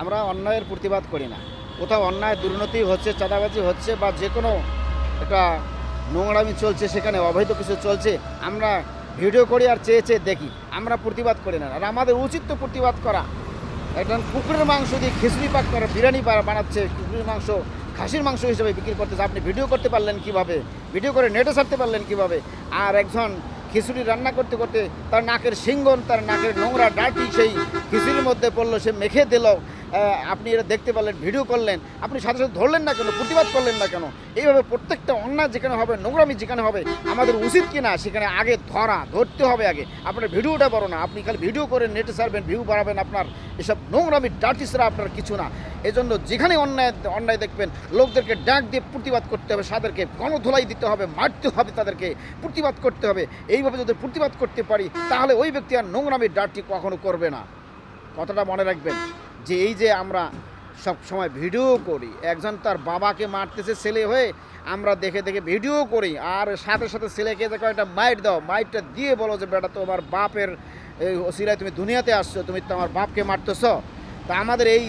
আমরা অন্যায়ের প্রতিবাদ করি না। কোথাও অন্যায় দুর্নীতি হচ্ছে, চাঁদাবাজি হচ্ছে বা যে কোনো একটা নোংরামি চলছে, সেখানে অবৈধ কিছু চলছে, আমরা ভিডিও করি আর চেয়ে চেয়ে দেখি, আমরা প্রতিবাদ করি না। আর আমাদের উচিত তো প্রতিবাদ করা। একজন কুকুরের মাংস দিয়ে খিচুড়ি পাক করে বিরিয়ানি বানাচ্ছে, কুকুরের মাংস খাসির মাংস হিসেবে বিক্রি করতেছে, আপনি ভিডিও করতে পারলেন কিভাবে? ভিডিও করে নেটে ছাড়তে পারলেন কিভাবে? আর একজন খিচুড়ি রান্না করতে করতে তার নাকের সিঙ্গন, তার নাকের নোংরা ডাটি সেই খিচুড়ির মধ্যে পড়লো, সে মেখে দিল, আপনি এটা দেখতে পারলেন, ভিডিও করলেন, আপনি সাথে সাথে ধরলেন না কেন? প্রতিবাদ করলেন না কেন? এইভাবে প্রত্যেকটা অন্যায় যেখানে হবে, নোংরামি যেখানে হবে, আমাদের উচিত কি না সেখানে আগে ধরতে হবে আগে। আপনার ভিডিওটা বড় না, আপনি খালি ভিডিও করে নেটে ছাড়বেন, ভিউ বাড়াবেন, আপনার এসব নোংরামি ডাটি ছাড়া আপনার কিছু না। এজন্য যেখানে অন্যায় দেখবেন, লোকদেরকে ডাক দিয়ে প্রতিবাদ করতে হবে, তাদেরকে গণধোলাই দিতে হবে, মারতে হবে, তাদেরকে প্রতিবাদ করতে হবে। এইভাবে যদি প্রতিবাদ করতে পারি, তাহলে ওই ব্যক্তি আর নোংরামি ডাটি কখনো করবে না। কথাটা মনে রাখবেন যে এই যে আমরা সব সময় ভিডিও করি, একজন তার বাবাকে মারতেছে ছেলে হয়ে, আমরা দেখে দেখে ভিডিও করি, আর সাথে সাথে ছেলেকে যে কয়েকটা মাইট দাও, মাইটটা দিয়ে বলো যে বেটা তোমার বাপের ওসিলায় তুমি দুনিয়াতে আসছো, তুমি তো আমার বাপকে মারতেছ। তা আমাদের এই